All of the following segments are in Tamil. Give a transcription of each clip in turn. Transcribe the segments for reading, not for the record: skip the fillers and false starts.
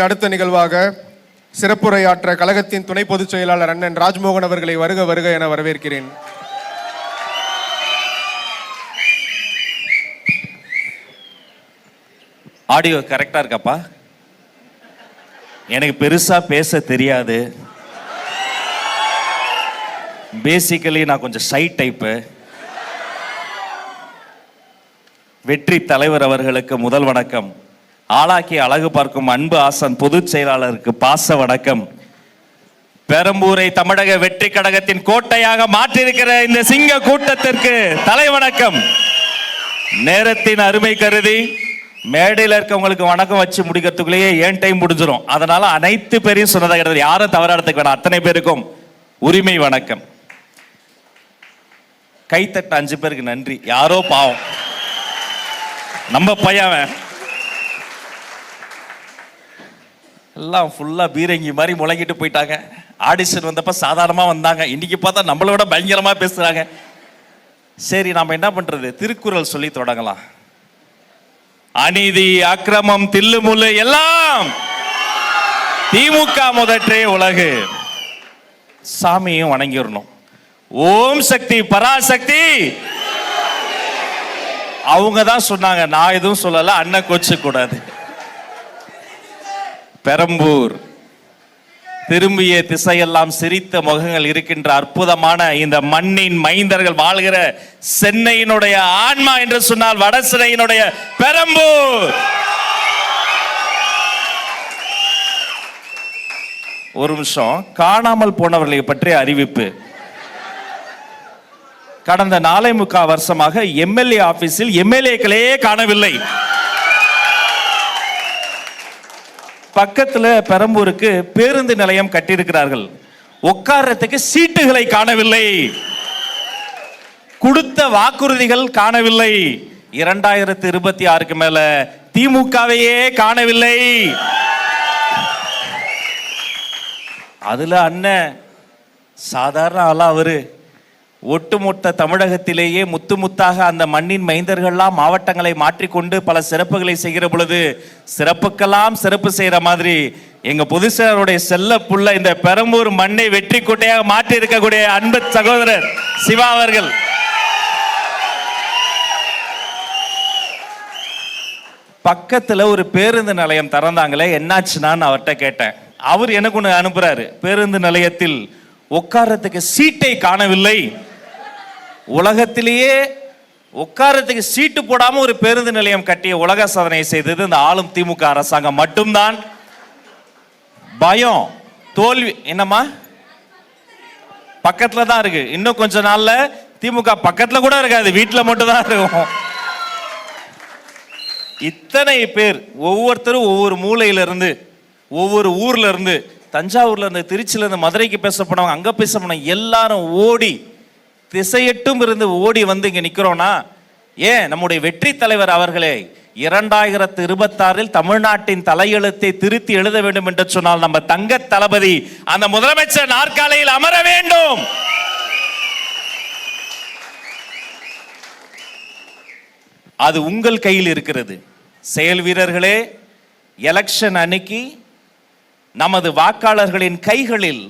அடுத்த நிகழ்வாக சிறப்புரையாற்ற கழகத்தின் துணை பொதுச் செயலாளர் அண்ணன் ராஜ்மோகன் அவர்களை வருக வருக என வரவேற்கிறேன். ஆடியோ கரெக்டா இருக்காப்பா? எனக்கு பெருசா பேச தெரியாது. பேசிக்கலி நான் கொஞ்சம் ஷை டைப்பு. வெற்றி தலைவர் அவர்களுக்கு முதல் வணக்கம். ஆளாக்கி அழகு பார்க்கும் அன்பு ஆசன் பொதுச் செயலாளருக்கு பாச வணக்கம். பெரம்பூரை தமிழக வெற்றி கழகத்தின் கோட்டையாக மாற்றிருக்கிற இந்த சிங்க கூட்டத்திற்கு தலை வணக்கம். நேரத்தின் அருமை கருதி மேடையில் இருக்கவங்களுக்கு வணக்கம் வச்சு முடிக்கிறதுக்குள்ளேயே ஏன் டைம் முடிஞ்சிடும். அதனால அனைத்து பேரையும் சொன்னதாக கிடையாது, யாரும் தவறாடுறதுக்கு வேணாம். அத்தனை பேருக்கும் உரிமை வணக்கம். கைத்தட்ட 5 பேருக்கு நன்றி. யாரோ பாவம் நம்ம பையன் எல்லாம் ஃபுல்லா பீரங்கி மாதிரி முழங்கிட்டு போயிட்டாங்க. ஆடிஷன் வந்தப்ப சாதாரணமா வந்தாங்க, இன்னைக்கு பார்த்தா நம்மளோட பயங்கரமா பேசுறாங்க. சரி, நாம என்ன பண்றது? திருக்குறள் சொல்லி தொடங்கலாம். அநீதி அக்கிரமம் தில்லுமுள்ளு எல்லாம் திமுக முதற்றே உலகு. சாமியும் வணங்கிடணும். ஓம் சக்தி பராசக்தி. அவங்க தான் சொன்னாங்க, நான் எதுவும் சொல்லல. அண்ணன் கோச்சு கூடாது. பெரம்பூர் திரும்பிய திசையெல்லாம் சிரித்த முகங்கள் இருக்கின்ற அற்புதமான இந்த மண்ணின் மைந்தர்கள் வாழ்கிற சென்னையினுடைய ஆன்மா என்று சொன்னால் வட சென்னையினுடைய பெரம்பூர். ஒரு நிமிஷம், காணாமல் போனவர்களை பற்றிய அறிவிப்பு. கடந்த 4.25 வருஷமாக எம்எல்ஏ ஆபீஸில் எம்எல்ஏக்களே காணவில்லை. பக்கத்துல பெரம்பூருக்கு பேருந்து நிலையம் கட்டியிருக்கிறார்கள், உட்கார்றதுக்கு சீட்டுகளை காணவில்லை. கொடுத்த வாக்குறுதிகள் காணவில்லை. 2026க்கு மேல திமுகவையே காணவில்லை. அதுல அண்ணன் சாதாரண ஆளா அவரு ஒட்டுமொத்த தமிழகத்திலேயே முத்து முத்தாக அந்த மண்ணின் மைந்தர்கள்லாம் மாவட்டங்களை மாற்றிக்கொண்டு பல சிறப்புகளை செய்கிற பொழுது சிறப்புக்கெல்லாம் சிறப்பு செய்யற மாதிரி எங்க பொதுச்செயலாளருடைய செல்ல புள்ள இந்த பெரம்பூர் மண்ணை வெற்றி கோட்டையாக மாற்றி இருக்கக்கூடிய அன்பு சகோதரர் சிவா அவர்கள் பக்கத்துல ஒரு பேருந்து நிலையம் திறந்தாங்களே, என்னாச்சுன்னு அவர்கிட்ட கேட்டேன். அவர் எனக்கு ஒன்று அனுப்புறாரு, பேருந்து நிலையத்தில் உட்கார்றதுக்கு சீட்டை காணவில்லை. உலகத்திலேயே உட்காரத்துக்கு சீட்டு போடாம ஒரு பேருந்து நிலையம் கட்டிய உலக சாதனை செய்தது இந்த ஆளும் திமுக அரசாங்கம் மட்டும்தான். பயம் தோல்வி என்னமா பக்கத்துல தான் இருக்கு. இன்னும் கொஞ்ச நாள்ல திமுக பக்கத்துல கூட இருக்காது, வீட்டுல மட்டும் தான் இருக்கும். இத்தனை பேர் ஒவ்வொருத்தரும் ஒவ்வொரு மூலையில இருந்து ஒவ்வொரு ஊர்ல இருந்து, தஞ்சாவூர்ல இருந்து, திருச்சியில இருந்து, மதுரைக்கு பேச போனவங்க, அங்க பேச போனவங்க எல்லாரும் ஓடி திசையட்டும் இருந்து ஓடி வந்து இங்க நிக்கிறோம்னா ஏன் நம்முடைய வெற்றி தலைவர் அவர்களே 2026 தமிழ்நாட்டின் தலையெழுத்தை திருத்தி எழுத வேண்டும் என்று சொன்னால் நம்ம தங்க தளபதி அந்த முதலமைச்சர் நாற்காலியில் அமர வேண்டும். அது உங்கள் கையில் இருக்கிறது. செயல் வீரர்களே, எலெக்ஷன் அன்னைக்கு நமது வாக்காளர்களின் கைகளில்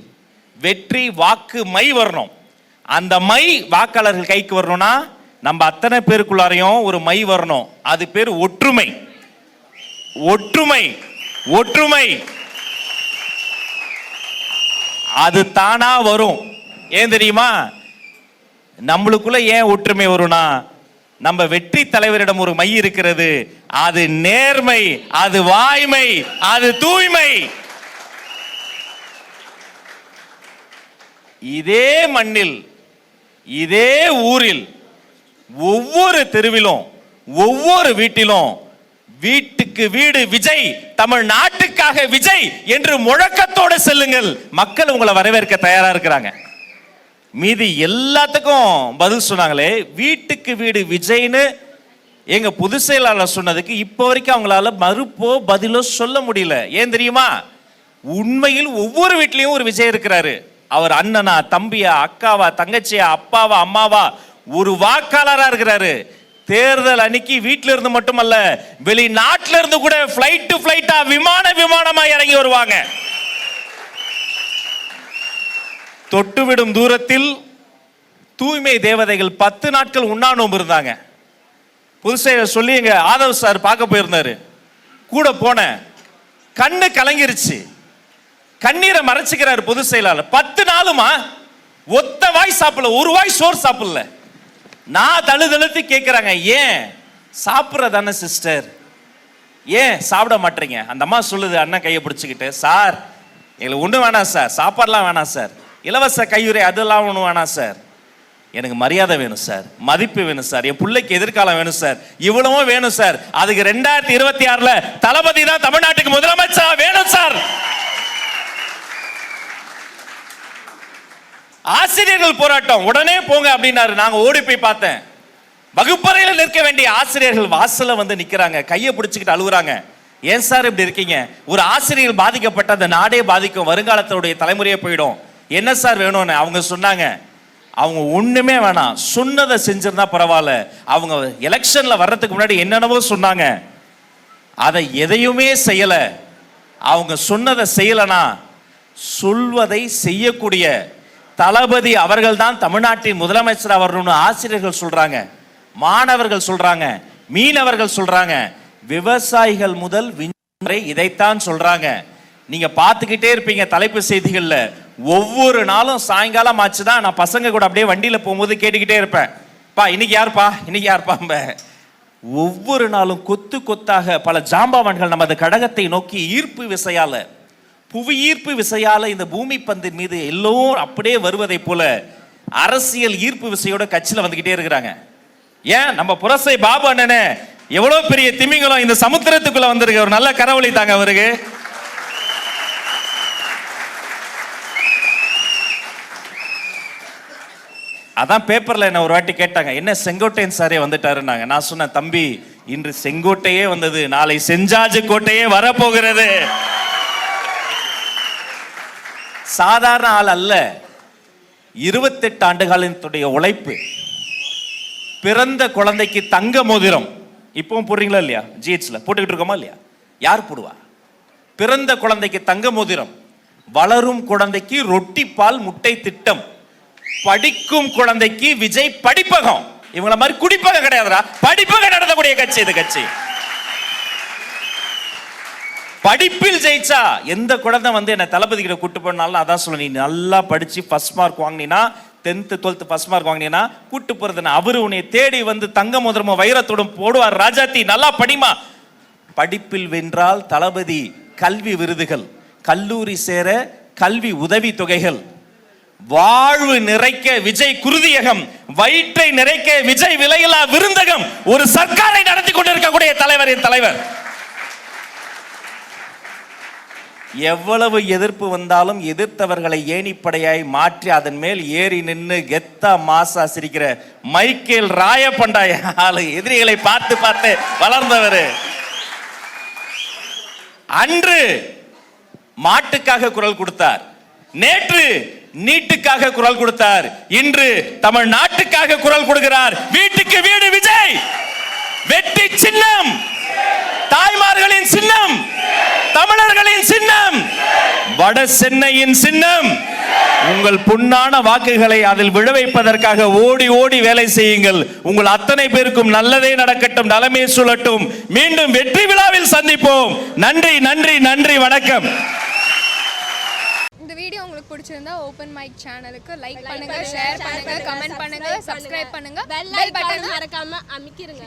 வெற்றி வாக்கு மை வரணும். அந்த மை வாக்காளர்கள் கைக்கு வரணும்னா நம்ம அத்தனை பேருக்குள்ளாரையும் ஒரு மை வரணும். அது பேர் ஒற்றுமை. ஒற்றுமை ஒற்றுமை அது தானா வரும். ஏன் தெரியுமா? நம்மளுக்குள்ள ஏன் ஒற்றுமை வரும்னா, நம்ம வெற்றி தலைவரிடம் ஒரு மை இருக்கிறது. அது நேர்மை, அது வாய்மை, அது தூய்மை. இதே மண்ணில், இதே ஊரில், ஒவ்வொரு தெருவிலும், ஒவ்வொரு வீட்டிலும் வீட்டுக்கு வீடு விஜய், தமிழ்நாட்டுக்காக விஜய் என்று முழக்கத்தோடு செல்லுங்கள். மக்கள் உங்களை வரவேற்க தயாரா இருக்கிறாங்க. மீதி எல்லாத்துக்கும் பதில் சொன்னாங்களே, வீட்டுக்கு வீடு விஜய்னு எங்க பொதுச் செயலாளர் சொன்னதுக்கு இப்போ வரைக்கும் அவங்களால மறுப்போ பதிலோ சொல்ல முடியல. ஏன் தெரியுமா? உண்மையில் ஒவ்வொரு வீட்லயும் ஒரு விஜய் இருக்கிறாரு. அவர் அண்ணனா, தம்பியா, அக்காவா, தங்கச்சியா, அப்பாவா, அம்மாவா, ஒரு வாக்காளரா இருக்கிறாரு. தேர்தல் அன்னைக்கு வீட்டில இருந்து மட்டுமல்ல, வெளிநாட்டில இருந்து கூட ஃபிளைட் டு ஃபிளைட்டா விமானமா இறங்கி வருவாங்க. தொட்டுவிடும் தூரத்தில் தூய்மை தேவதைகள் 10 நாட்கள் உண்ணா நோன்பு இருந்தாங்க. புதுசை சொல்லி எங்க ஆதவ் சார் பார்க்க போயிருந்தாரு. கூட போன கண்ணு கலங்கிருச்சு. கண்ணீரை மறைச்சுக்கிறாரு பொதுச் செயலாளர். 10 நாளுமா ஒத்த வாய் சாப்பிடல, ஒரு வாய் சோறு சாப்பிடல. நான் தழுதழுத்து கேட்கிறாங்க, ஏன் சாப்பிட்றதானே சிஸ்டர், ஏன் சாப்பிட மாட்டீங்க? அந்த அம்மா சொல்லுது அண்ணன் கையை பிடிச்சிக்கிட்டு, சார் எங்களுக்கு ஒன்றும் வேணாம் சார், சாப்பாடுலாம் வேணாம் சார், இலவச கையுறை அதெல்லாம் ஒன்றும் வேணாம் சார், எனக்கு மரியாதை வேணும் சார், மதிப்பு வேணும் சார், என் பிள்ளைக்கு எதிர்காலம் வேணும் சார், இவ்வளவும் வேணும் சார். அதுக்கு 2026 தளபதி தான் தமிழ்நாட்டுக்கு முதலமைச்சர் வேணும் சார். ஆசிரியர்கள் போராட்டம் உடனே போங்க அப்படின்னாரு. நாங்க ஓடி போய் பார்த்தேன். வகுப்பறையில் நிற்க வேண்டிய ஆசிரியர்கள் வாசல்ல வந்து நிக்கிறாங்க, கையை பிடிச்சுக்கிட்டு அழுகுறாங்க. ஏன் சார் இப்படி இருக்கீங்க? ஒரு ஆசிரியர்கள் பாதிக்கப்பட்ட அந்த நாடே பாதிக்கும், வருங்காலத்தினுடைய தலைமுறையே போயிடும். என்ன சார் வேணும்னு அவங்க சொன்னாங்க. அவங்க ஒண்ணுமே வேணாம், சொன்னதை செஞ்சிருந்தா பரவாயில்ல. அவங்க எலெக்ஷன்ல வர்றதுக்கு முன்னாடி என்னென்னவோ சொன்னாங்க, அதை எதையுமே செய்யல. அவங்க சொன்னதை செய்யலனா சொல்வதை செய்யக்கூடிய தளபதி அவர்கள் தான் தமிழ்நாட்டின் முதலமைச்சர் வரணும்னு ஆசிரியர்கள் சொல்றாங்க, மாணவர்கள் சொல்றாங்க, மீனவர்கள் சொல்றாங்க, விவசாயிகள் முதல் விஞ்ஞானி இதைத்தான் சொல்றாங்க. நீங்க பார்த்துக்கிட்டே இருப்பீங்க தலைப்பு செய்திகள்ல. ஒவ்வொரு நாளும் சாயங்காலம் ஆச்சுதான் நான் பசங்க கூட அப்படியே வண்டியில போகும்போது கேட்டுக்கிட்டே இருப்பேன், பா இன்னைக்கு யாருப்பா, இன்னைக்கு யாருப்பா. ஒவ்வொரு நாளும் கொத்து கொத்தாக பல ஜாம்பவான்கள் நமது கடகத்தை நோக்கி ஈர்ப்பு விசையால, புவி ஈர்ப்பு விசையால இந்த பூமி பந்தின் மீது எல்லோரும் அப்படியே வருவதை போல அரசியல் ஈர்ப்பு விசையோட கட்சியில வந்துகிட்டே இருக்கிறாங்க. ஏன் நம்ம புரசை பாபு அண்ணனே எவ்வளவு பெரிய திமிங்கலம் இந்த சமுத்திரத்துக்குள்ள வந்திருக்கு, ஒரு நல்ல கரவழி தாங்க அவருக்கு. அதான் பேப்பர்ல என்ன ஒரு வாட்டி கேட்டாங்க, என்ன செங்கோட்டையன் சாரே வந்துட்டாருன்னாங்க. நான் சொன்னேன், தம்பி இன்று செங்கோட்டையே வந்தது, நாளை செஞ்சாஜு கோட்டையே வரப்போகிறது. சாதாரண ஆள் அல்ல, 28 ஆண்டு காலத்துடைய உழைப்பு. பிறந்த குழந்தைக்கு தங்க மோதிரம் இப்பவும் போடுறீங்களா இல்லையா? ஜிஹெச்ல போட்டுக்கிட்டு இருக்கோமா இல்லையா? யார் போடுவா? பிறந்த குழந்தைக்கு தங்க மோதிரம், வளரும் குழந்தைக்கு ரொட்டி பால் முட்டை திட்டம், படிக்கும் குழந்தைக்கு விஜய் படிப்பகம். இவங்கள மாதிரி குடிப்பகம் கிடையாதுடா, படிப்பகம் நடத்தக்கூடிய கட்சி இது கட்சி. படிப்பில் ஜெயிச்சா எந்த குழந்தை வந்து என்ன தளபதி கிட்ட கூட்டு போனாலும் அதான் சொல்ல, நீ நல்லா படிச்சு ஃபர்ஸ்ட் மார்க் வாங்கினா, 10th 12th ஃபர்ஸ்ட் மார்க் வாங்கினா கூட்டு போறது. அவரு உன்னை தேடி வந்து தங்க முதலமோ வைரத்தோடும் போடுவார். ராஜாத்தி நல்லா படிமா. படிப்பில் வென்றால் தளபதி கல்வி விருதுகள், கல்லூரி சேர கல்வி உதவி தொகைகள், வாழ்வு நிறைக்க விஜய் குருதியகம், வயிற்றை நிறைக்க விஜய் விலையில்லா விருந்தகம். ஒரு சர்க்காரை நடத்தி கொண்டிருக்கக்கூடிய தலைவரின் தலைவர். எவ்வளவு எதிர்ப்பு வந்தாலும் எதிர்த்தவர்களை ஏணிப்படையாய் மாற்றி அதன் மேல் ஏறி நின்று கெத்தா மாசா சிரிக்கிற மைக்கேல் ராயப்பண்டாய் ஆளு. எதிரிகளை பார்த்து பார்த்து வளர்ந்தவர். அன்று மாட்டுக்காக குரல் கொடுத்தார், நேற்று நீட்டுக்காக குரல் கொடுத்தார், இன்று தமிழ்நாட்டுக்காக குரல் கொடுக்கிறார். வீட்டுக்கு வீடு விஜய். வெற்றி சின்னம் தாய்மார்களின் சின்னம், தமிழர்களின் சின்னம், வட சென்னையின் சின்னம். உங்கள் பொன்னான வாக்குகளை அதில் விழ வைப்பதற்காக ஓடி ஓடி வேலை செய்யுங்கள். உங்கள் அத்தனை பேருக்கும் நல்லதே நடக்கட்டும், நலமே சுழட்டும். மீண்டும் வெற்றி விழாவில் சந்திப்போம். நன்றி நன்றி நன்றி, வணக்கம். இந்த வீடியோ உங்களுக்கு பிடிச்சிருந்தா ஓபன் மைக் சேனலுக்கு லைக் பண்ணுங்க, ஷேர் பண்ணுங்க, கமெண்ட் பண்ணுங்க, சப்ஸ்கிரைப் பண்ணுங்க, பெல் பட்டன் மறக்காம அமுக்கிருங்க.